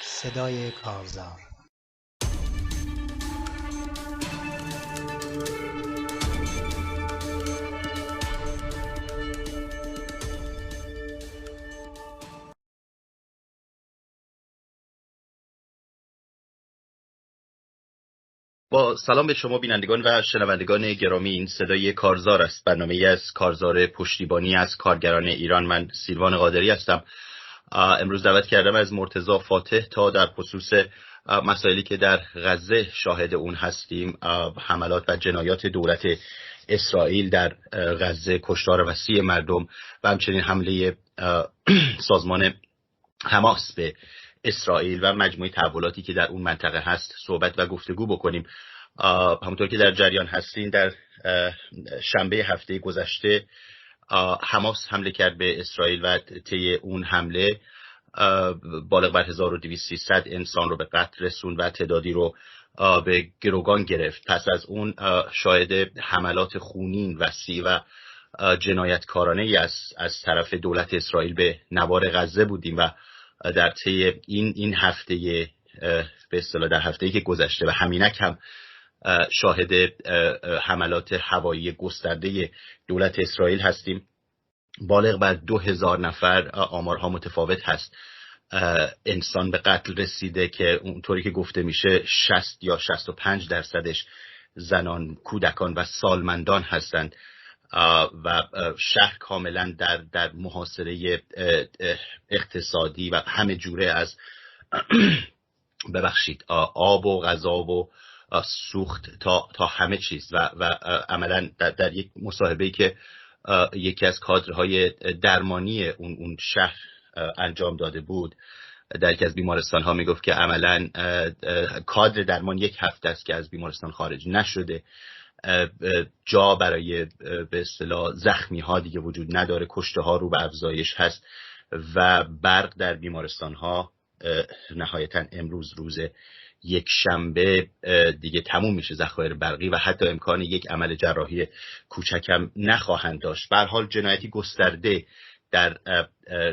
صدای کارزار. با سلام به شما بینندگان و شنوندگان گرامی، این صدای کارزار است، برنامه‌ای از کارزار پشتیبانی از کارگران ایران. من سیروان قادری هستم. امروز دعوت کردم از مرتضی فاتح تا در خصوص مسائلی که در غزه شاهد اون هستیم، حملات و جنایات دولت اسرائیل در غزه، کشتار وسیع مردم و همچنین حمله سازمان حماس به اسرائیل و مجموعه تحولاتی که در اون منطقه هست صحبت و گفتگو بکنیم. همونطور که در جریان هستین، در شنبه هفته گذشته حماس حمله کرد به اسرائیل و طی اون حمله بالغ بر 1200 انسان رو به قتل رسوند و تعدادی رو به گروگان گرفت. پس از اون شاهد حملات خونین وسیع و جنایتکارانه از طرف دولت اسرائیل به نوار غزه بودیم و در طی این هفته به اصطلاح در هفته‌ای که گذشته و همینک هم شاهد حملات هوایی گسترده دولت اسرائیل هستیم. بالغ بر 2000 نفر، آمارها متفاوت هست، انسان به قتل رسیده که اونطوری که گفته میشه 60 یا 65% زنان، کودکان و سالمندان هستند و شهر کاملا در محاصره اقتصادی و همه جوره از ببخشید آب و غذا و سوخت تا همه چیز و عملا در یک مصاحبه‌ای که یکی از کادرهای درمانی اون شهر انجام داده بود در یکی از بیمارستان ها میگفت که عملا کادر درمان 1 هفته است که از بیمارستان خارج نشده، جا برای به اصطلاح زخمی ها دیگه وجود نداره، کشته ها رو به افزایش هست و برق در بیمارستان ها نهایتا امروز روز یک شنبه دیگه تموم میشه، ذخایر برقی، و حتی امکان یک عمل جراحی کوچکم نخواهند داشت. به هر حال جنایتی گسترده در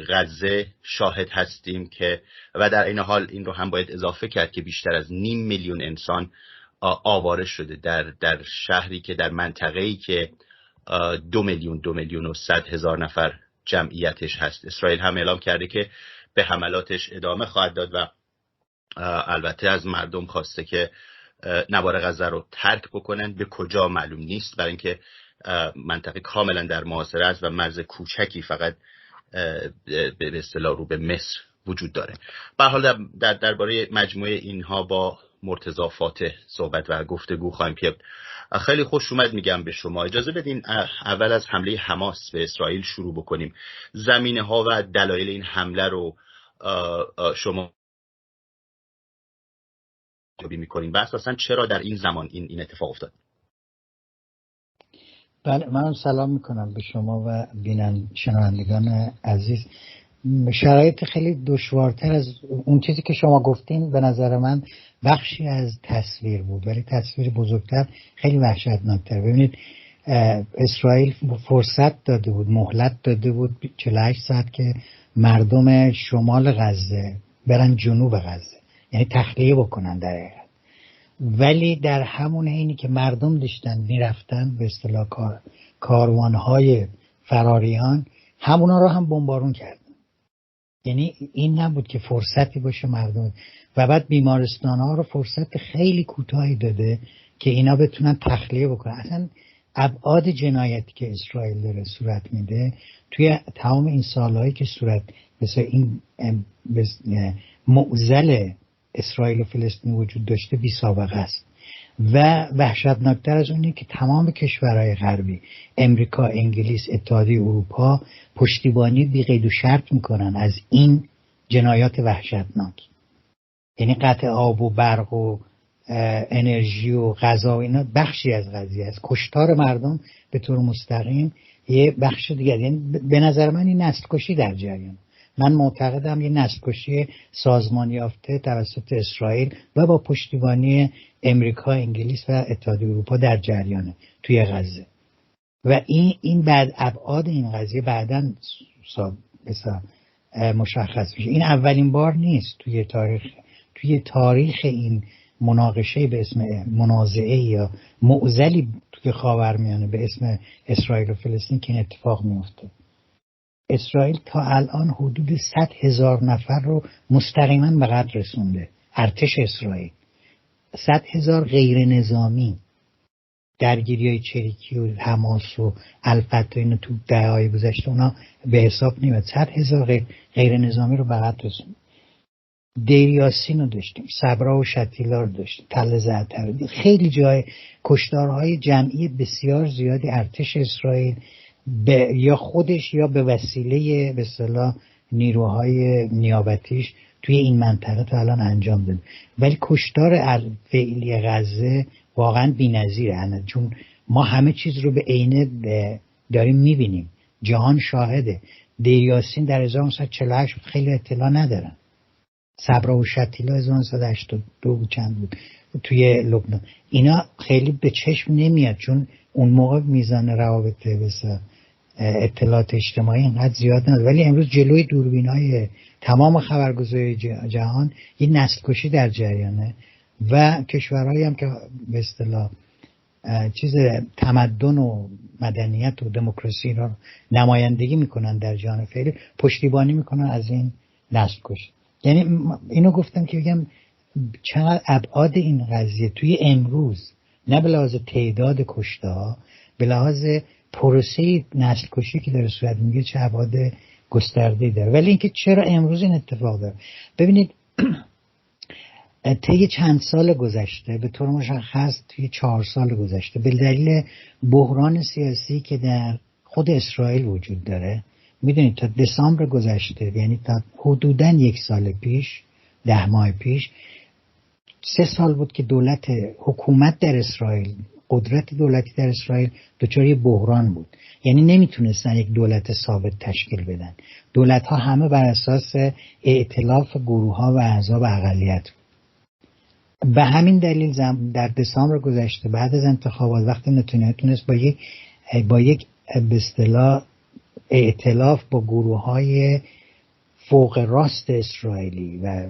غزه شاهد هستیم که و در این حال این رو هم باید اضافه کرد که بیشتر از 500,000 انسان آواره شده در شهری که در منطقه‌ای که 2,100,000 نفر جمعیتش هست. اسرائیل هم اعلام کرده که به حملاتش ادامه خواهد داد و البته از مردم خواسته که نوار غزه رو ترک بکنن. به کجا معلوم نیست، برای اینکه منطقه کاملا در محاصره است و مرز کوچکی فقط به اصطلاح رو به مصر وجود داره. به هر حال درباره مجموعه اینها با مرتضی فاتح صحبت و گفتگو خواهیم کرد. خیلی خوش اومد میگم به شما. اجازه بدین اول از حمله حماس به اسرائیل شروع بکنیم. زمینه ها و دلایل این حمله رو شما جوابی میکنین و اساسا چرا در این زمان این اتفاق افتاد؟ بله، من سلام میکنم به شما و شنوندگان عزیز. شرایط خیلی دشوارتر از اون چیزی که شما گفتین به نظر من بخشی از تصویر بود، ولی تصویر بزرگتر خیلی وحشتناکتر. ببینید، اسرائیل فرصت داده بود، مهلت داده بود 48 ساعت که مردم شمال غزه برن جنوب غزه، یعنی تخلیه بکنن در حقیقت. ولی در همون حینی که مردم داشتن میرفتن به اصطلاح کاروانهای فراریان، همونا رو هم بمبارون کردن. یعنی این نبود که فرصتی باشه مردم، و بعد بیمارستان ها رو فرصت خیلی کوتاهی داده که اینا بتونن تخلیه بکنن. اصلا ابعاد جنایتی که اسرائیل داره صورت میده توی تمام این سالهایی که صورت مثل این معضل اسرائیل و فلسطین وجود داشته بی سابقه است. و وحشتناکتر از اونه که تمام کشورهای غربی، امریکا، انگلیس، اتحادیه اروپا پشتیبانی بی قید و شرط میکنن از این جنایات وحشتناک. یعنی قطع آب و برق و انرژی و غذا و اینا بخشی از قضیه است. کشتار مردم به طور مستقیم یه بخش دیگر. یعنی به نظر من این نسل کشی در جریان. من معتقدم یه نسل کشی سازمان یافته توسط اسرائیل و با پشتیبانی امریکا، انگلیس و اتحادیه اروپا در جریانه توی غزه. و این بعد ابعاد این قضیه بعداً مشخص میشه. این اولین بار نیست توی تاریخ این مناقشه به اسم منازعه یا معضلی توی خاورمیانه به اسم اسرائیل و فلسطین که این اتفاق میفته. اسرائیل تا الان حدود 100,000 نفر رو مستقیما به قتل رسونده. ارتش اسرائیل 100,000 غیر نظامی، درگیری‌های چریکی و حماس و الفتح اینو تو دهه‌های گذشته اونا به حساب نمیاد. 100,000 غیر نظامی رو به قتل رسونده. دیر یاسین رو داشتیم، صبرا و شتیلا رو داشتیم، تل زعتر، خیلی جای کشتارهای جمعی بسیار زیادی ارتش اسرائیل یا خودش یا به وسیله به اصطلاح نیروهای نیابتیش توی این منطقه تا الان انجام داده. ولی کشتار فعلی غزه واقعا بی‌نظیره، چون ما همه چیز رو به عینه داریم میبینیم، جهان شاهده. دیر یاسین در 1948 خیلی اطلاع ندارن، صبرا و شتیلا 1982 چند بود توی لبنان، اینا خیلی به چشم نمیاد چون اون موقع میزان روابط اطلاعات اجتماعی اینقدر زیاد نبود. ولی امروز جلوی دوربین‌های تمام خبرگزاری جهان یه نسل کشی در جریانه و کشورهایی هم که به اصطلاح چیز تمدن و مدنیت و دموکراسی را نمایندگی میکنن در جهان فعلی، پشتیبانی میکنن از این نسل کشی. یعنی اینو گفتم که بگم چقدر ابعاد این قضیه توی امروز، نه به لحاظ تعداد کشته‌ها، به لحاظ پروسه نسل کشی که داره صورت میگیره چه ابعاد گسترده‌ای داره. ولی اینکه چرا امروز این اتفاق داره، ببینید طی چند سال گذشته، به طور مشخص توی 4 سال گذشته، به دلیل بحران سیاسی که در خود اسرائیل وجود داره، میدونید تا دسامبر گذشته، یعنی تا حدوداً 1 سال پیش، 10 ماه پیش، 3 سال بود که حکومت در اسرائیل، قدرت دولتی در اسرائیل دچار یه بحران بود. یعنی نمیتونستن یک دولت ثابت تشکیل بدن. دولت‌ها همه بر اساس ائتلاف گروه‌ها و احزاب اقلیت. به همین دلیل در دسامبر گذشته بعد از انتخابات، وقتی نتانیاهو تونست با یک به اصطلاح ائتلاف با گروه‌های فوق راست اسرائیلی و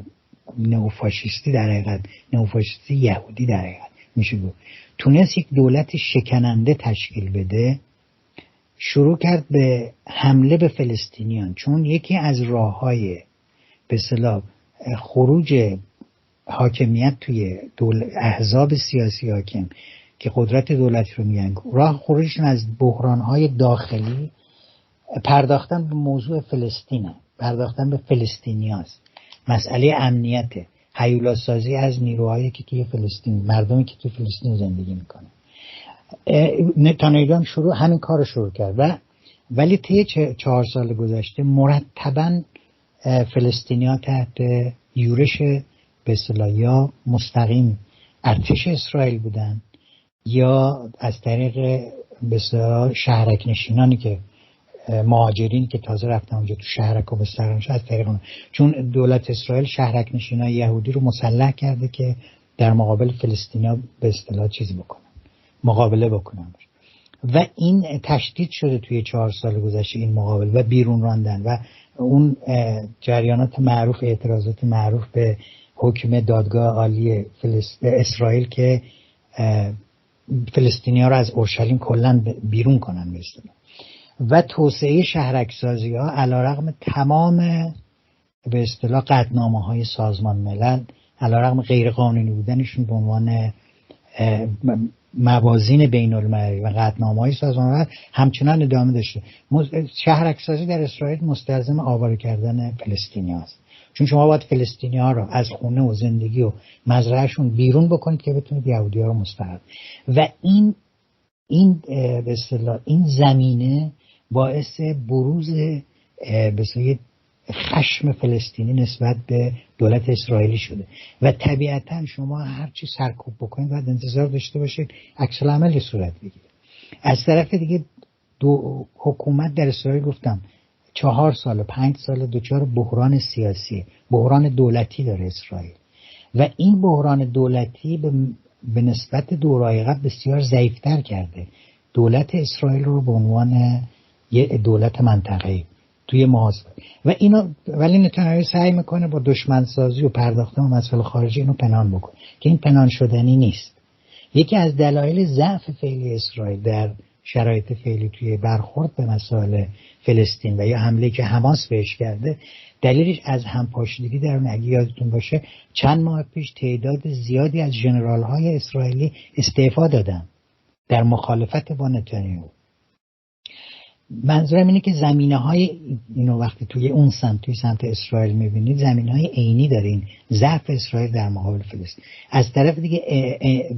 نئوفاشیستی، در حقیقت نئوفاشیستی یهودی در حقیقت میشه گفت، تونست یک دولت شکننده تشکیل بده، شروع کرد به حمله به فلسطینیان. چون یکی از راه‌های به اصطلاح خروج حاکمیت توی احزاب سیاسی حاکم که قدرت دولتی رو میگن، راه خروجشون از بحران‌های داخلی پرداختن به موضوع فلسطینه، پرداختن به فلسطینیاست، مسئله امنیته، هیولاسازی از نیروهایی که توی فلسطین، مردمی که توی فلسطین زندگی میکنه. نتانیاهو همین کار رو شروع کرد ولی طی 4 سال گذشته مرتباً فلسطینی‌ها تحت یورش به اصطلاح یا مستقیم ارتش اسرائیل بودن یا از طریق به اصطلاح شهرک نشینانی که مهاجرین که تازه رفتن اونجا تو شهرک و مستقیم از طریق اون، چون دولت اسرائیل شهرک نشینای یهودی رو مسلح کرده که در مقابل فلسطینیا به اصطلاح مقابله بکنن و این تشدید شده توی 4 سال گذشته این مقابله و بیرون راندن و اون جریانات معروف، اعتراضات معروف به حکم دادگاه عالی اسرائیل که فلسطینی‌ها رو از اورشلیم کلاً بیرون کنن به اصطلاح، و توسعه شهرکسازی ها علیرغم تمام به اصطلاح قطعنامه‌های سازمان ملل، علیرغم غیر قانونی بودنشون به عنوان موازین بین المللی و قطعنامه‌های سازمان ملل، همچنان ادامه داشته. شهرکسازی در اسرائیل مستلزم آواره کردن فلسطینی‌هاست، چون شما باید فلسطینی‌ها رو از خونه و زندگی و مزرعه‌شون بیرون بکنید که بتونید یهودی‌ها رو مستقر. و این به اصطلاح این زمینه باعث بروز به اصطلاح خشم فلسطینی نسبت به دولت اسرائیلی شده و طبیعتاً شما هر چی سرکوب بکنید باید انتظار داشته باشید عکس العملی صورت بگیره. از طرف دیگه حکومت در اسرائیل گفتم 4 سال 5 سال دچار بحران سیاسی، بحران دولتی داره اسرائیل و این بحران دولتی به نسبت دورهای قبل بسیار ضعیفتر کرده دولت اسرائیل رو به عنوان یه دولت منطقه‌ای. توی محاسبه و اینو، ولی نتانیاهو سعی میکنه با دشمن سازی و پرداختن به مسائل خارجی اینو پنهان بکنه که این پنهان شدنی نیست. یکی از دلایل ضعف فعلی اسرائیل در شرایط فعلی توی برخورد به مسائل فلسطین و یا حمله که حماس بهش کرده، دلیلش از همپاشیدگی در اون. اگه یادتون باشه چند ماه پیش تعداد زیادی از ژنرال‌های اسرائیلی استعفا دادن در مخالفت با نتانیاهو. منظورم اینه که زمینه‌های اینو وقتی توی اون سمت، توی سمت اسرائیل می‌بینید زمینه‌های عینی دارین ضعف اسرائیل در مقابل فلسطین. از طرف دیگه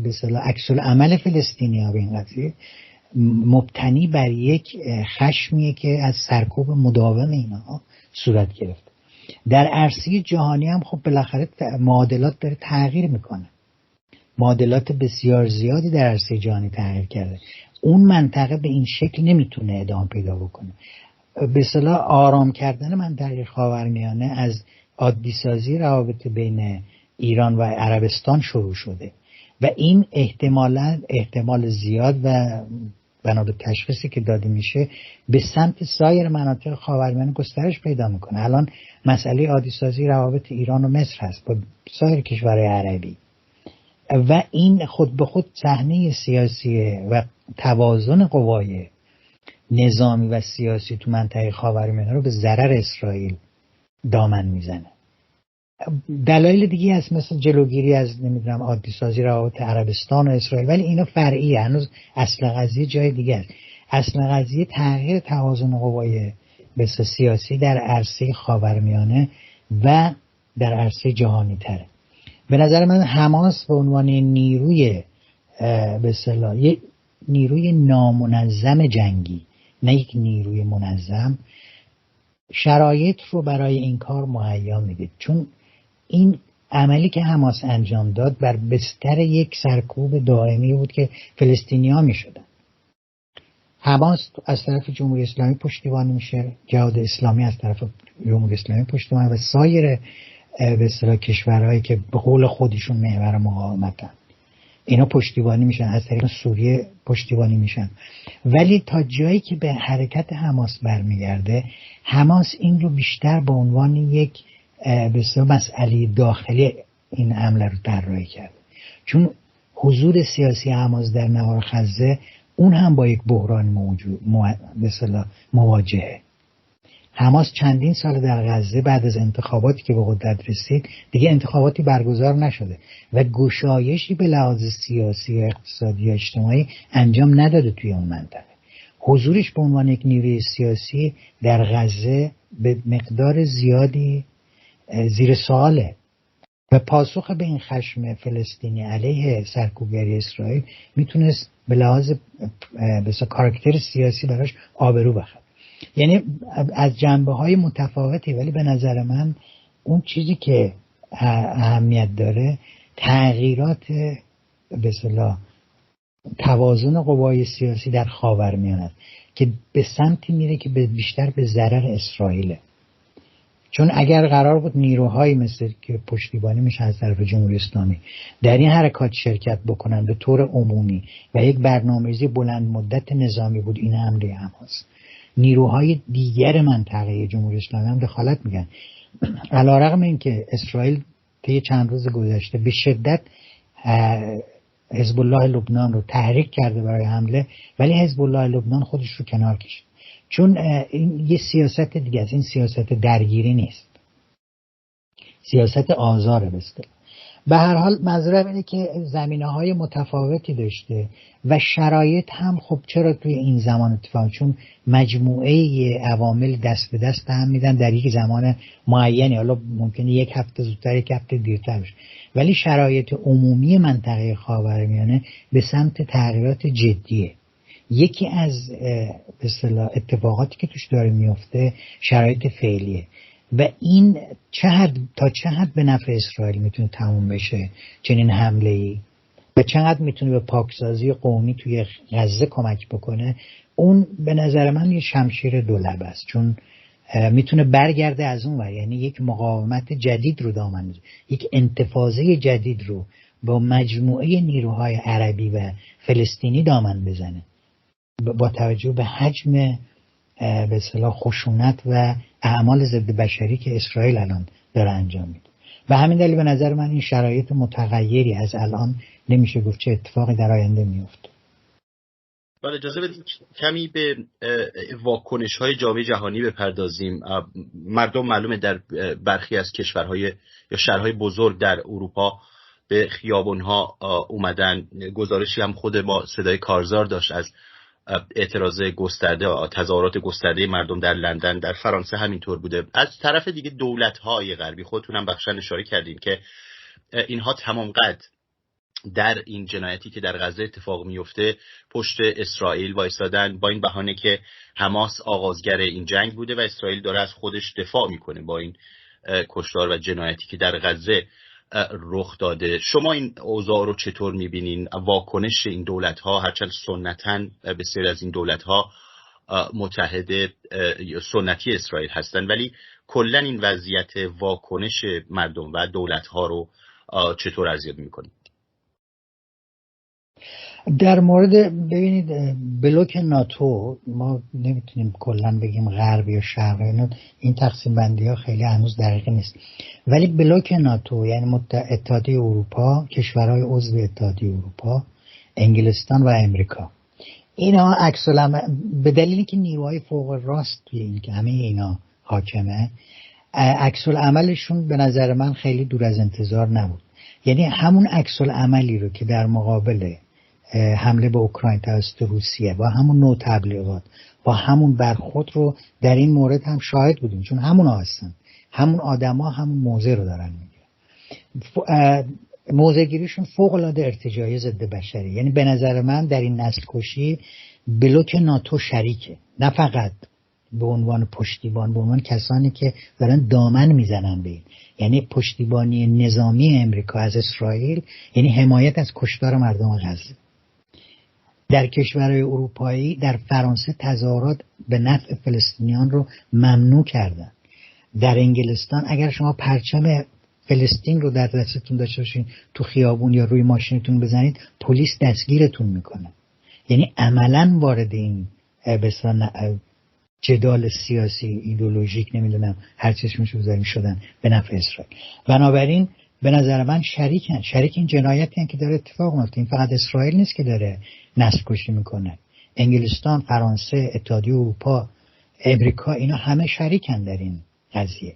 به اصطلاح عکس العمل فلسطینی‌ها به این قضیه مبتنی بر یک خشمیه که از سرکوب مداوم اینها صورت گرفته. در عرصه جهانی هم خب بالاخره معادلات داره تغییر میکنه. معادلات بسیار زیادی در عرصه جهانی تغییر کرده. اون منطقه به این شکل نمیتونه ادامه پیدا بکنه. به اصطلاح آرام کردن منطقه خاورمیانه از عادی سازی روابط بین ایران و عربستان شروع شده و این احتمال زیاد و بنا به تشخیصی که داده میشه به سمت سایر مناطق خاورمیانه گسترش پیدا میکنه. الان مسئله عادی سازی روابط ایران و مصر هست با سایر کشورهای عربی و این خود به خود صحنه سیاسی و توازن قوای نظامی و سیاسی تو منطقه خاورمیانه رو به ضرر اسرائیل دامن میزنه. دلایل دیگه هست مثل جلوگیری از نمیدونم عادی سازی روابط عربستان و اسرائیل، ولی اینا فرعیه، هنوز اصل قضیه جای دیگه است. اصل قضیه تغییر توازن قوای سیاسی در عرصه خاورمیانه و در عرصه جهانی تره. به نظر من حماس به عنوان نیروی به اصطلاح یک نیروی نامنظم جنگی، نه یک نیروی منظم، شرایط رو برای این کار مهیا میده. چون این عملی که حماس انجام داد بر بستر یک سرکوب دائمی بود که فلسطینی‌ها میشدن. حماس از طرف جمهوری اسلامی پشتیبانی میشه، جهاد اسلامی از طرف جمهوری اسلامی پشتیبانی و سایر به اصطلاح کشورهایی که به قول خودشون محور مقاومتن اینا پشتیبانی میشن، از طریق سوریه پشتیبانی میشن. ولی تا جایی که به حرکت حماس برمیگرده، حماس این رو بیشتر به عنوان یک به اصطلاح مسئله داخلی این حمله رو طراحی کرده. چون حضور سیاسی حماس در نوار غزه اون هم با یک بحران به اصطلاح مواجهه. حماس چندین سال در غزه بعد از انتخاباتی که به قدرت رسید دیگه انتخاباتی برگزار نشده و گشایشی به لحاظ سیاسی و اقتصادی و اجتماعی انجام نداده توی اون منطقه. حضورش به عنوان یک نیروی سیاسی در غزه به مقدار زیادی زیر سواله و پاسخ به این خشم فلسطینی علیه سرکوبگری اسرائیل میتونست به لحاظ کاراکتر سیاسی براش آبرو بخره. یعنی از جنبه‌های متفاوتی، ولی به نظر من اون چیزی که اهمیت داره تغییرات به اصطلاح توازن قوای سیاسی در خاورمیانه است که به سمتی میره که بیشتر به ضرر اسرائیله. چون اگر قرار بود نیروهایی مثل که پشتیبانی میشه از طرف جمهوری اسلامی در این حرکات شرکت بکنن به طور عمومی و یک برنامه‌ریزی بلند مدت نظامی بود این حمله حماس، نیروهای دیگر منطقه جمهوری اسلامی هم دخالت میگن. علیرغم اینکه اسرائیل طی چند روز گذشته به شدت حزب الله لبنان رو تحریک کرده برای حمله، ولی حزب الله لبنان خودش رو کنار کشید. چون این یه سیاست دیگه است، این سیاست درگیری نیست، سیاست آزاره بسته. به هر حال منظورم اینه که زمینه‌های متفاوتی داشته و شرایط هم خب چرا توی این زمان اتفاق، چون مجموعه عوامل دست به دست هم میدن در یک زمان معینی، حالا ممکنه یک هفته زودتر یک هفته دیرتر بشه، ولی شرایط عمومی منطقه خاورمیانه به سمت تغییرات جدیه. یکی از به اصطلاح اتفاقاتی که توش داره میفته شرایط فعلیه و این تا چه حد به نفع اسرائیل میتونه تموم بشه چنین حمله‌ای و چقدر میتونه به پاکسازی قومی توی غزه کمک بکنه، اون به نظر من یه شمشیر دولبه است. چون میتونه برگرده از اون ور، یعنی یک مقاومت جدید رو دامن میزنه، یک انتفاضه جدید رو با مجموعه نیروهای عربی و فلسطینی دامن بزنه با توجه به حجم به اصطلاح خشونت و اعمال ضد بشری که اسرائیل الان داره انجام میده. و همین دلیل به نظر من این شرایط متغیری از الان نمیشه گفت چه اتفاقی در آینده میفته. ولی اجازه بدید کمی به واکنش‌های جامعه جهانی بپردازیم. مردم معلومه در برخی از کشورهای یا شهرهای بزرگ در اروپا به خیابان‌ها اومدن. گزارشی هم خود ما صدای کارزار داشت از اعتراض گسترده و تظاهرات گسترده مردم در لندن. در فرانسه همینطور بوده. از طرف دیگه دولت‌های غربی، خودتونم بخشن اشاره کردین که اینها تمام قد در این جنایتی که در غزه اتفاق میفته پشت اسرائیل وایسادن، با این بهانه که حماس آغازگر این جنگ بوده و اسرائیل داره از خودش دفاع میکنه با این کشتار و جنایتی که در غزه رخ داده. شما این اوضاع رو چطور میبینین؟ واکنش این دولت ها، هرچند سنتاً بسیاری از این دولت ها متحد سنتی اسرائیل هستن، ولی کلا این وضعیت واکنش مردم و دولت ها رو چطور ارزیابی میکنید؟ در مورد ببینید بلوک ناتو، ما نمیتونیم کلا بگیم غرب یا شرق، این تقسیم بندی ها خیلی هنوز دقیق نیست، ولی بلوک ناتو یعنی اتحادیه اروپا، کشورهای عضو اتحادیه اروپا، انگلستان و امریکا، اینا عکس العمل به دلیلی که نیروهای فوق راست توی این که همه اینا حاکمه، عکس العملشون به نظر من خیلی دور از انتظار نبود. یعنی همون عکس العملی رو که در مقابل حمله به اوکراین توسط روسیه با همون نوع تبلیغات، با همون برخورد رو در این مورد هم شاهد بودیم، چون همون هستن، همون آدما همون موضع رو دارن میگیرن. موضع گیریشون فوق العاده ارتجاعی ضد بشری. یعنی به نظر من در این نسل کشی بلوک ناتو شریکه، نه فقط به عنوان پشتیبان، به عنوان کسانی که دارن دامن میزنن به این، یعنی پشتیبانی نظامی امریکا از اسرائیل، یعنی حمایت از کشتار مردم غزه. در کشورهای اروپایی، در فرانسه تظاهرات به نفع فلسطینیان رو ممنوع کردن. در انگلستان اگر شما پرچم فلسطین رو در دستتون داشته باشین تو خیابون یا روی ماشینتون بزنید، پلیس دستگیرتون میکنه. یعنی عملاً وارد این جدال سیاسی ایدئولوژیک نمیدونم هر چیزشو بذاریم شدن به نفع اسرائیل. بنابراین به نظر من شریک این جنایتی که داره اتفاق میفته. این فقط اسرائیل نیست که داره نسل کشی میکنه، انگلستان، فرانسه، اتحادیه اروپا، امریکا، اینا همه شریکن در این قضیه.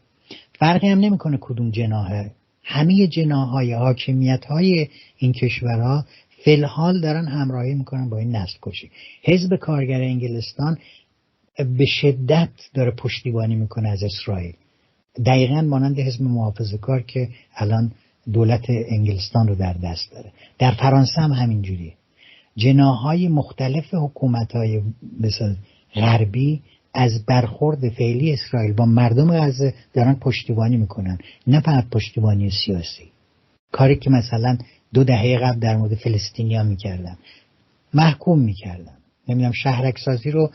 فرقی هم نمیکنه کدوم جناحه، همه جناحهای حاکمیت‌های این کشورها فی الحال دارن همراهی میکنن با این نسل کشی. حزب کارگر انگلستان به شدت داره پشتیبانی میکنه از اسرائیل، دقیقاً مانند حزب محافظه‌کار که الان دولت انگلستان رو در دست داره. در فرانسه هم همینجوریه. جناح‌های مختلف حکومت‌های مثل غربی از برخورد فعلی اسرائیل با مردم غزه دارن پشتیبانی میکنن، نه فقط پشتیبانی سیاسی، کاری که مثلا 2 دهه قبل در مورد فلسطینیان میکردن، محکوم میکردن، نمیدونم شهرک سازی رو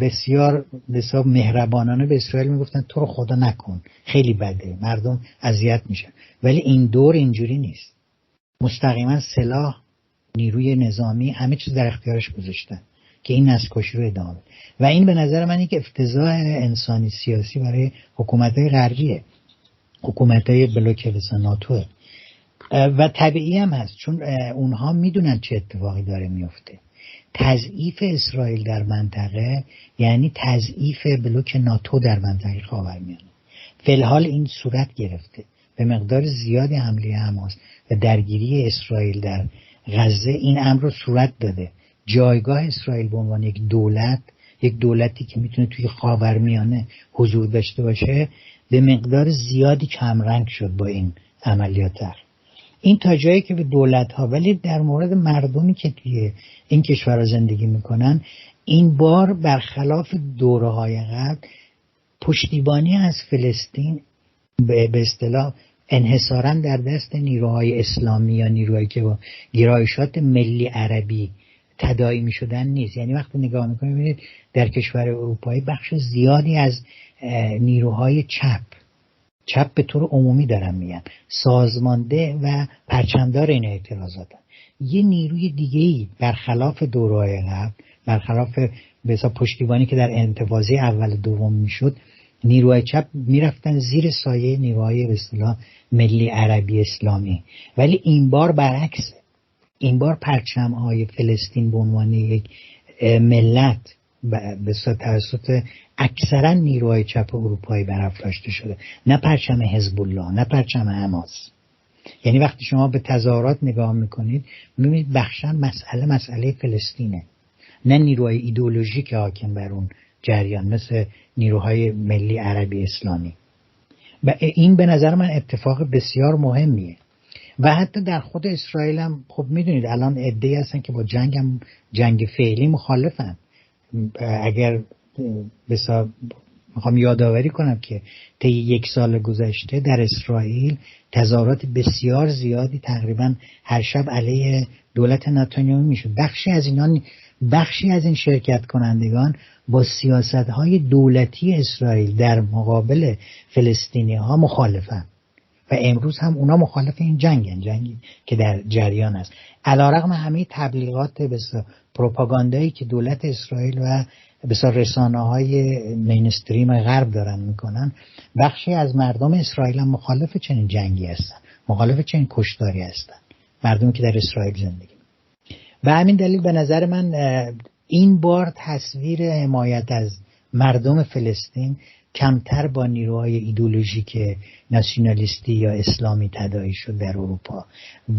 بسیار بسیار مهربانانه به اسرائیل میگفتن تو رو خدا نکن، خیلی بده، مردم اذیت میشن. ولی این دور اینجوری نیست، مستقیما سلاح، نیروی نظامی، همه چیز در اختیارش گذاشتن که این نسل کشی رو ادامه بده. و این به نظر من یک افتضاح انسانی سیاسی برای حکومت‌های غربیه، حکومت‌های بلوک ناتو، و طبیعی هم هست چون اونها میدونن چه اتفاقی داره میفته. تضعیف اسرائیل در منطقه یعنی تضعیف بلوک ناتو در منطقه خاورمیانه. فی الحال این صورت گرفته، به مقدار زیادی حمله حماس و درگیری اسرائیل در غزه این امر رو صورت داده. جایگاه اسرائیل به عنوان یک دولتی که میتونه توی خاورمیانه حضور داشته باشه به مقدار زیادی کمرنگ شد با این عملیات. این تا جایی که به دولت ها، ولی در مورد مردمی که توی این کشورها زندگی میکنن، این بار برخلاف دوره های قبل پشتیبانی از فلسطین به اصطلاح انحصاراً در دست نیروهای اسلامی یا نیروهایی که با گرایشات ملی عربی تداعی میشدن نیست. یعنی وقتی نگاه میکنید میبینید در کشور اروپایی بخش زیادی از نیروهای چپ به طور عمومی دارن میگن سازمانده و پرچمدار این اعتراضاتن. یه نیروی دیگه‌ای برخلاف دوره‌های قبل، برخلاف به حساب پشتیبانی که در انتفاضه اول دوم میشد، نیروهای چپ میرفتن زیر سایه نیروهای به اصطلاح ملی عربی اسلامی. ولی این بار برعکس، این بار پرچم‌های فلسطین به عنوان یک ملت به توسط اکثرا نیروهای چپ اروپایی برافراشته شده، نه پرچم حزب الله، نه پرچم حماس. یعنی وقتی شما به تظاهرات نگاه میکنید میبینید بخشا مسئله فلسطینه، نه نیروهای ایدئولوژیک حاکم بر اون جریان مثل نیروهای ملی عربی اسلامی. و این به نظر من اتفاق بسیار مهمیه. و حتی در خود اسرائیل هم خب میدونید الان عده‌ای هستن که با جنگ فعلی مخالفن. اگر میخوام یادآوری کنم که طی 1 سال گذشته در اسرائیل تظاهرات بسیار زیادی تقریبا هر شب علیه دولت نتانیاهو میشد. بخشی از این شرکت کنندگان با سیاست‌های دولتی اسرائیل در مقابل فلسطینی‌ها مخالفن و امروز هم اونا مخالف این جنگی که در جریان است. علیرغم همه تبلیغات پروپاگاندایی که دولت اسرائیل و بسیار رسانه‌های مینستریم غرب دارن میکنن، بخشی از مردم اسرائیل هم مخالف چنین جنگی هستن، مخالف چنین کشتاری هستن، مردمی که در اسرائیل زندگی. و همین دلیل به نظر من این بار تصویر حمایت از مردم فلسطین کمتر با نیروهای ایدئولوژیک ناسیونالیستی یا اسلامی تداعی شد در اروپا.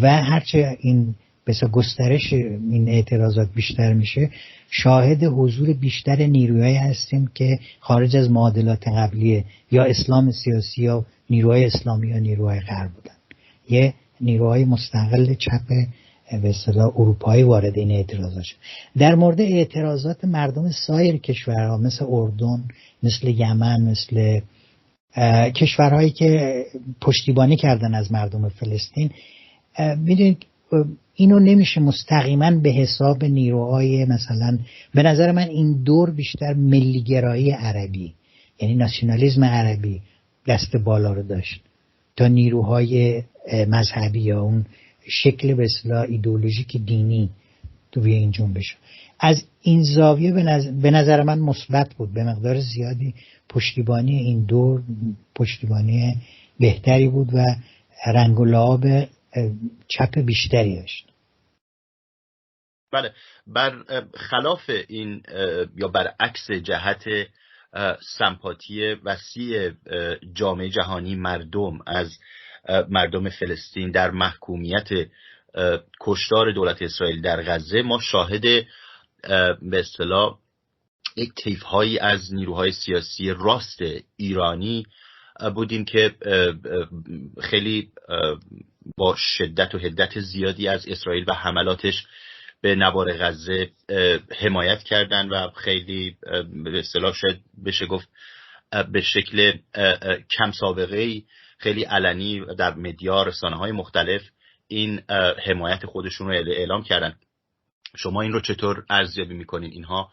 و هرچه این گسترش این اعتراضات بیشتر میشه، شاهد حضور بیشتر نیروهایی هستیم که خارج از معادلات قبلی یا اسلام سیاسی یا نیروهای اسلامی یا نیروهای غرب بودن. یه نیروهای مستقل چپ به اصطلاح اروپایی وارد این اعتراضات شد. در مورد اعتراضات مردم سایر کشورها مثل اردن، مثل یمن، مثل کشورهایی که پشتیبانی کردن از مردم فلسطین، میدونید اینو نمیشه مستقیما به حساب نیروهای مثلا، به نظر من این دور بیشتر ملیگرایی عربی یعنی ناسیونالیسم عربی دست بالا رو داشت تا نیروهای مذهبی یا اون شکل به اصطلاح ایدئولوژیک دینی توی این جنبش. از این زاویه به نظر من مثبت بود، به مقدار زیادی پشتیبانی این دور پشتیبانی بهتری بود و رنگ و لعاب چپ بیشتری داشت. بله، بر خلاف این یا برعکس جهت سمپاتی وسیع جامعه جهانی مردم فلسطین در محکومیت کشتار دولت اسرائیل در غزه، ما شاهد به اصطلاح یک طیف‌هایی از نیروهای سیاسی راست ایرانی بودیم که خیلی با شدت و حدت زیادی از اسرائیل و حملاتش به نوار غزه حمایت کردن و خیلی به اصطلاح شاید بشه گفت به شکل کم سابقه‌ای خیلی علنی در مدیا، رسانه‌های مختلف این حمایت خودشون رو اعلام کردن. شما این رو چطور ارزیابی می‌کنین؟ اینها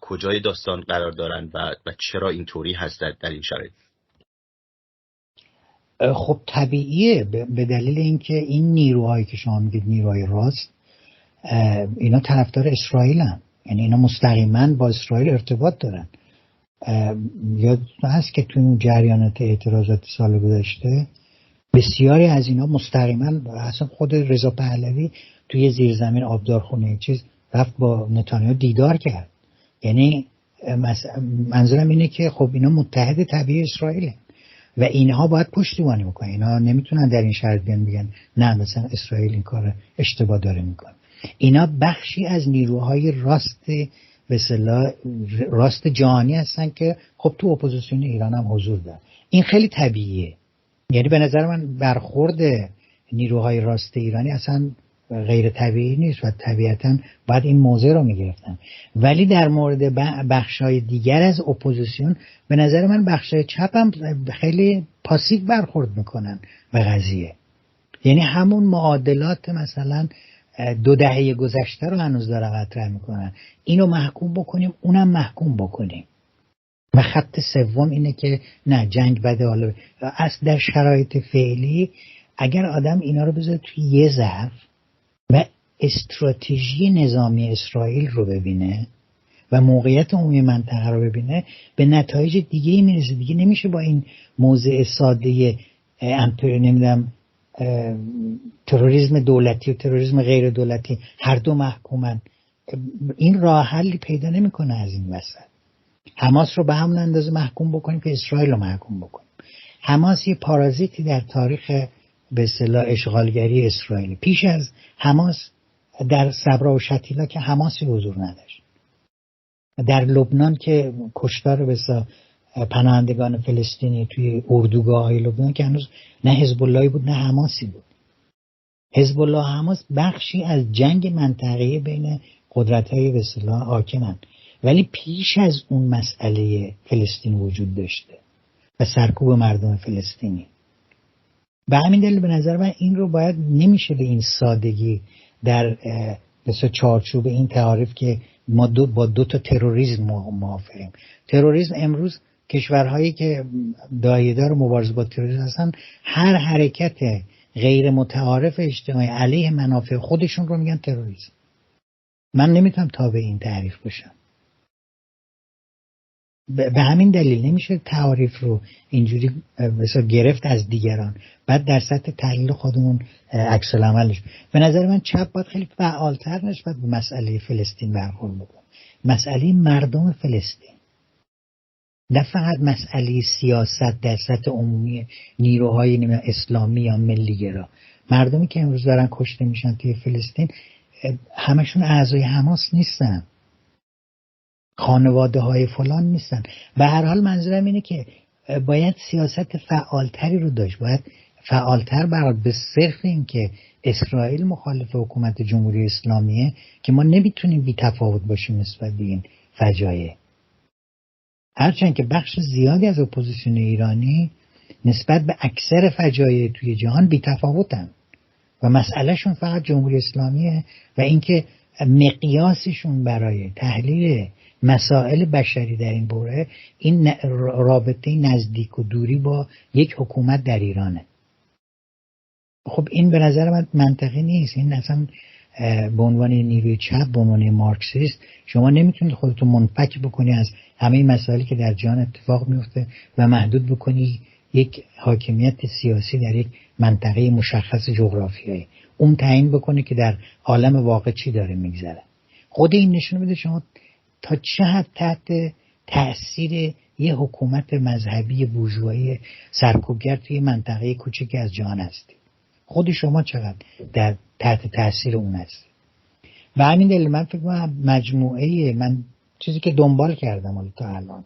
کجای داستان قرار دارن و چرا اینطوری هست در این شرایط؟ خب طبیعیه، به دلیل اینکه این نیروهایی که شما میگید نیروهای راست، اینا طرفدار اسرائیلن، یعنی اینا مستقیما با اسرائیل ارتباط دارن. یاد هست که توی اون جریانات اعتراضات سال گذشته بسیاری از اینا مستقیما، اصلا خود رضا پهلوی توی زیرزمین آبدارخونه چیز رفت با نتانیاهو دیدار کرد. یعنی منظورم اینه که خب اینا متحد طبیعی اسرائیله و اینها باید پشتیبانی بکنن. اینا نمیتونن در این شرط بیان بگن نه مثلا اسرائیل این کار اشتباه داره میکنه. اینا بخشی از نیروهای راست جهانی هستن که خب تو اپوزیسیون ایران هم حضور دارن. این خیلی طبیعیه. یعنی به نظر من برخورد نیروهای راست ایرانی اصلا غیر طبیعی نیست و طبیعتاً باید این موضع رو میگرفتن. ولی در مورد بخشای دیگر از اپوزیسیون به نظر من بخشای چپ هم خیلی پاسیو برخورد میکنن به قضیه. یعنی همون معادلات مثلا 2 دهه گذشته رو هنوز دارن مطرح میکنن، اینو محکوم بکنیم اونم محکوم بکنیم. و خط سوم اینه که نه جنگ بده. حالا اصلا در شرایط فعلی اگر آدم اینا رو بذاره توی یه ظرف و استراتژی نظامی اسرائیل رو ببینه و موقعیت عمومی منطقه رو ببینه به نتایج دیگه‌ای میرسه. دیگه نمیشه با این موضع ساده نمیدونم تروریسم دولتی و تروریسم غیر دولتی هر دو محکومن، این راه حلی پیدا نمیکنه از این وسط. حماس رو به همون اندازه محکوم بکنیم که اسرائیل رو محکوم بکنیم. حماس یه پارازیتی در تاریخ به اصطلاح اشغالگری اسرائیل. پیش از حماس در صبرا و شتیلا که حماسی حضور نداشت. در لبنان که کشتار بسیار پناهندگان فلسطینی توی اردوگاه‌های لبنان که هنوز نه حزب اللهی بود نه حماسی بود. حزب الله و حماس بخشی از جنگ منطقه‌ای بین قدرت‌های به اصطلاح حاکمن، ولی پیش از اون مسئله فلسطین وجود داشته و سرکوب مردم فلسطینی. به همین دلیل به نظر من این رو باید نمیشه به این سادگی در مثلا چارچوب این تعریف که ما با دو تا تروریسم موافقیم. تروریسم امروز کشورهایی که دایه‌دار مبارزه با تروریسم هستن هر حرکت غیر متعارف اجتماعی علیه منافع خودشون رو میگن تروریسم. من نمیتونم تابع این تعریف باشم. به همین دلیل نمیشه تعریف رو اینجوری مثلا گرفت از دیگران بعد در سطح تحلیل خودمون عکس العملش. به نظر من چپ باید خیلی فعالتر نسبت به مسئله فلسطین برخورد بکنه. مسئله مردم فلسطین، نه فقط مسئله سیاست در سطح عمومی نیروهای اسلامی یا ملی‌گرا. مردمی که امروز دارن کشته میشن توی فلسطین همشون اعضای حماس نیستن، خانواده های فلان نیستن. به هر حال منظورم اینه که باید سیاست فعالتری رو داشت، باید فعالتر برای به صرف این که اسرائیل مخالف حکومت جمهوری اسلامیه که ما نمیتونیم بی تفاوت باشیم نسبت به این فجایع. هرچند که بخش زیادی از اپوزیسیون ایرانی نسبت به اکثر فجایع توی جهان بی تفاوتن و مسئلهشون فقط جمهوری اسلامیه و اینکه مقیاسشون برای تحلیل مسائل بشری در این باره این رابطه نزدیک و دوری با یک حکومت در ایرانه. خب این به نظر من منطقی نیست. این اصلا به عنوان نیروی چپ، به عنوان مارکسیست شما نمیتونید خودتون منفک بکنی از همه مسائلی که در جهان اتفاق میفته و محدود بکنی یک حاکمیت سیاسی در یک منطقه مشخص جغرافیایی، اون تعیین بکنه که در عالم واقع چی داره میگذره. خود این نشون میده شما تا چه حد تحت تأثیر یه حکومت مذهبی بورژوایی سرکوبگر توی منطقه کوچیکی از جهان هستی. خود شما چقدر در تحت تأثیر اون هستی. و همین دلیل من فکر کنم من چیزی که دنبال کردم تا الان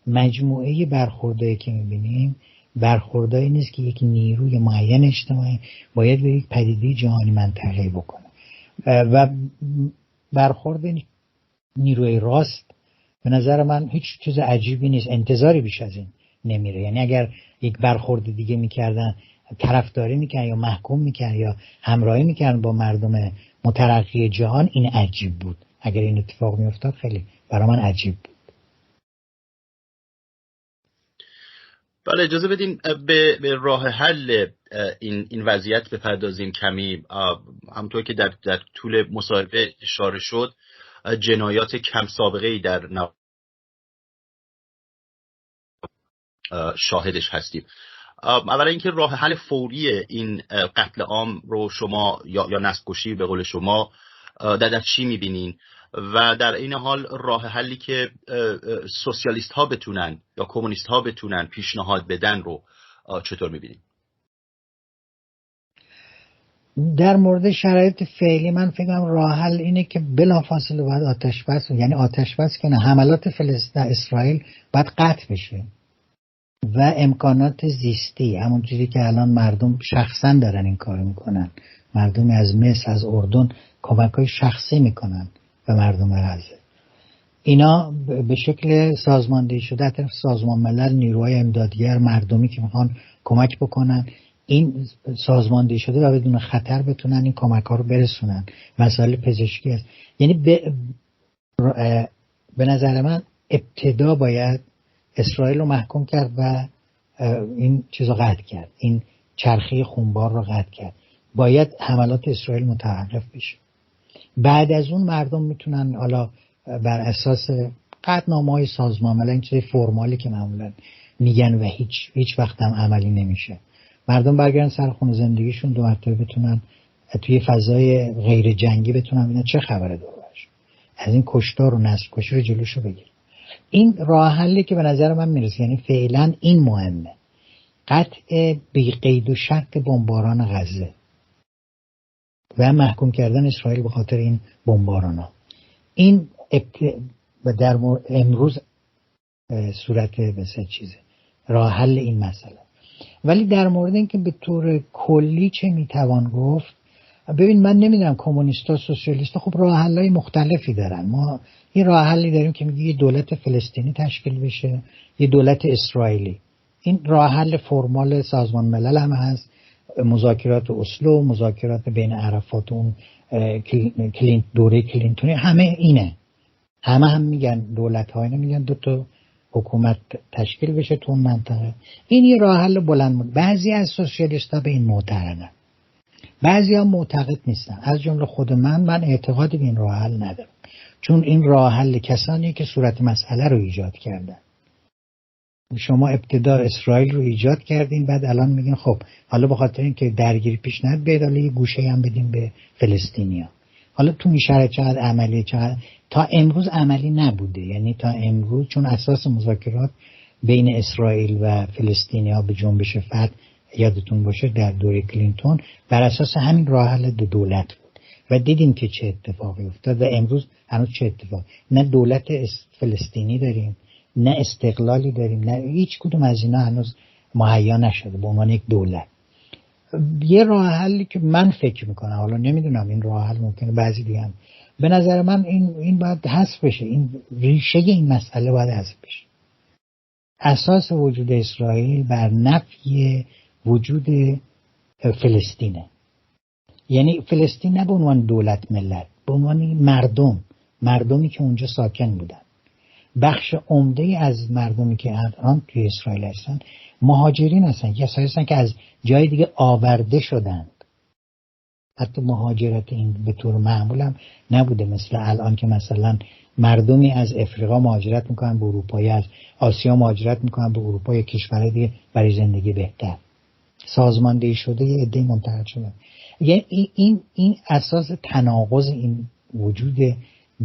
مجموعه برخوردایی که میبینیم برخوردایی نیست که یک نیروی معین اجتماعی باید به یک پدیده جهانی منطقه‌ای بکنه و برخورد نیروی راست به نظر من هیچ چیز عجیبی نیست. انتظاری بیش از این نمیره. یعنی اگر یک برخورد دیگه میکردن، طرفداری میکردن یا محکوم میکردن یا همراهی میکردن با مردم مترقی جهان، این عجیب بود. اگر این اتفاق میافتاد خیلی برای من عجیب بود. بله، اجازه بدین به راه حل این وضعیت بپردازیم کمی. همونطور که در طول مصاحبه اشاره شد، جنایات کم سابقه‌ای در شاهدش هستیم. اولا اینکه راه حل فوری این قتل عام رو شما یا نسل‌کشی به قول شما در چی می‌بینین و در این حال راه حلی که سوسیالیست ها بتونن یا کمونیست ها بتونن پیشنهاد بدن رو چطور می‌بینین؟ در مورد شرایط فعلی من فکرم راه حل اینه که بلافاصله باید آتش بس، یعنی آتش بس کنه، حملات فلسطین اسرائیل باید قطع بشه و امکانات زیستی همون چیزی که الان مردم شخصا دارن این کارو میکنن، مردم از مصر از اردن کمک‌های شخصی میکنن به مردم غزه، اینا به شکل سازماندهی شده از طرف سازمان ملل، نیروهای امدادگر، مردمی که میخوان کمک بکنن، این سازماندهی شده و بدون خطر بتونن این کمک‌ها رو برسونن. مسائل پزشکی است. یعنی به نظر من ابتدا باید اسرائیل رو محکوم کرد و این چیز رو قطع کرد، این چرخه خونبار رو قطع کرد. باید حملات اسرائیل متوقف بشه. بعد از اون مردم میتونن حالا بر اساس قطعنامه‌های سازمان ملل، این چیز فرمالی که معمولا میگن و هیچ وقت هم عملی نمیشه. مردم برگردن سر خونه زندگیشون، 2 مرتبه بتونن توی فضای غیر جنگی بتونن ببینن چه خبره دورش، از این کشتار و نسل کشی رو جلوشو بگیر. این راه حلی که به نظر من میرسه، یعنی فعلا این مهمه، قطع بی قید و شرط بمباران غزه و محکوم کردن اسرائیل به خاطر این بمبارانا. این در امروز صورت بسیار چیزه راه حل این مسئله. ولی در مورد اینکه به طور کلی چه میتوان گفت، ببین من نمیدونم، کمونیستا سوسیالیستا خب راه حل‌های مختلفی دارن. ما یه راه حلی داریم که میگه یه دولت فلسطینی تشکیل بشه، یه دولت اسرائیلی. این راه حل فرمال سازمان ملل هم هست، مذاکرات اسلو، مذاکرات بین عرفات و اون دوره کلینتونی، همه اینه. همه میگن دولت‌ها میگن 2 تا حکومت تشکیل بشه تو اون منطقه. این یه راه حل بلند. بعضی از سوسیالیست‌ها به این معتقدن، بعضی‌ها معتقد نیستن، از جمله خود من اعتقادی به این راه حل ندارم، چون این راه حل کسانی که صورت مسئله رو ایجاد کردن. شما ابتدا اسرائیل رو ایجاد کردین، بعد الان میگین خب حالا به خاطر اینکه درگیری پیش نیاد بیاد حالا یه گوشه هم بدیم به فلسطینیا. حالا تو این شرایط چقدر عملی، چقدر تا امروز عملی نبوده. یعنی تا امروز چون اساس مذاکرات بین اسرائیل و فلسطینیا به جنبش فتح یادتون باشه در دوره کلینتون بر اساس همین راه حل 2 دولت بود و دیدیم که چه اتفاقی افتاد. و امروز هنوز چه اتفاق، نه دولت فلسطینی داریم، نه استقلالی داریم، نه هیچ کدوم از اینا هنوز مهیا نشده به عنوان یک دولت. یه راه حلی که من فکر میکنم، حالا نمیدونم این راه حل ممکنه بعضی دیگه، به نظر من این باید حذف بشه. این ریشه این مسئله باید حذف بشه. اساس وجود اسرائیل بر نفی وجود فلسطینه. یعنی فلسطین نه به عنوان دولت ملت، به عنوان مردمی که اونجا ساکن بودن. بخش عمده از مردمی که الان توی اسرائیل هستن مهاجرین هستن، کسایی هستن که از جای دیگه آورده شدند. حتی مهاجرت این به طور معمول هم نبوده، مثل الان که مثلا مردمی از افریقا مهاجرت میکنن به اروپا، از آسیا مهاجرت میکنن به اروپا یا کشورهای دیگه برای زندگی بهتر. سازماندهی شده یه عده منتقل شدن. یعنی این اساس تناقض این وجود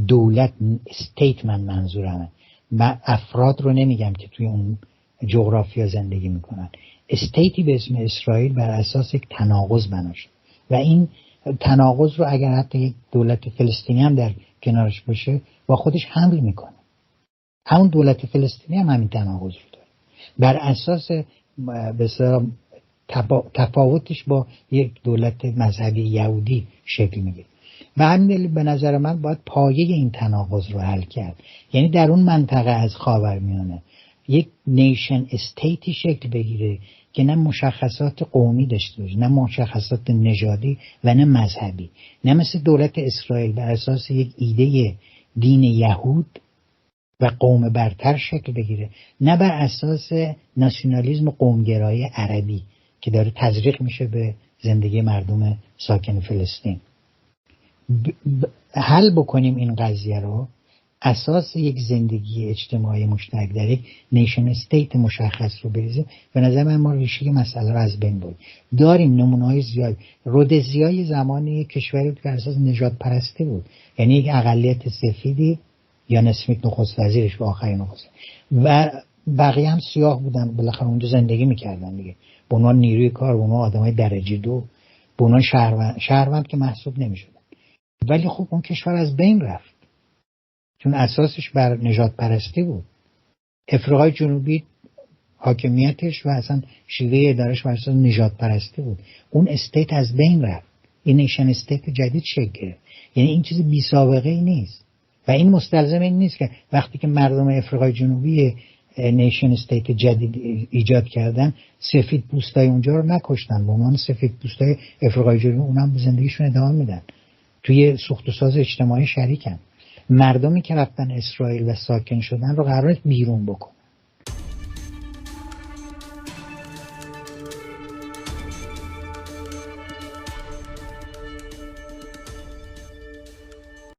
دولت، استیت من منظورمه، من افراد رو نمیگم که توی اون جغرافیا زندگی میکنن. استیتی به اسم اسرائیل بر اساس یک تناقض بنا شد و این تناقض رو اگر حتی یک دولت فلسطینی هم در کنارش باشه با خودش حمل میکنه. همون دولت فلسطینی هم همین تناقض رو داره، بر اساس بسیار تفاوتش با یک دولت مذهبی یهودی شکل میگیره. به همین دلیل به نظر من باید پایه این تناقض رو حل کرد. یعنی در اون منطقه از خاورمیانه یک نیشن استیتی شکل بگیره که نه مشخصات قومی داشته باشه، نه مشخصات نژادی و نه مذهبی، نه مثل دولت اسرائیل بر اساس یک ایده دین یهود و قوم برتر شکل بگیره، نه بر اساس ناسیونالیسم و قومگرایی عربی که داره تزریق میشه به زندگی مردم ساکن فلسطین. حل بکنیم این قضیه رو، اساس یک زندگی اجتماعی مشترک در یک نیشن استیت مشخص رو بریزیم، به نظر من ما ریشه مسئله رو از بین بریم. داریم نمونه‌های زیاد. رودزیای زمانی کشوری بود که اساس نژاد پرستی بود، یعنی یک اقلیت سفیدی یا اسمیت نخست وزیرش و آخرین نخست و بقیه هم سیاه بودن، بالاخره اونجا زندگی میکردن دیگه، به عنوان نیروی کار، به عنوان آدمای درجه 2، به عنوان شهروند که محسوب نمیشدن. ولی خب اون کشور از بین رفت چون اساسش بر نژاد پرستی بود. افریقای جنوبی حاکمیتش و اصلا شیوه ادارش بر اساس نژاد پرستی بود. اون استیت از بین رفت، این نیشن استیت جدید شکل گرفت. یعنی این چیز بی سابقه ای نیست و این مستلزم این نیست که وقتی که مردم افریقای جنوبی نیشن استیت جدید ایجاد کردن سفید پوستای اونجا رو نکشتن، به عنوان سفید پوستای افریقای جنوبی اونم به زندگیشون ادامه میدن، توی سوخت و ساز اجتماعی شریکن. مردمی که رفتن اسرائیل و ساکن شدن رو قراره بیرون بکن.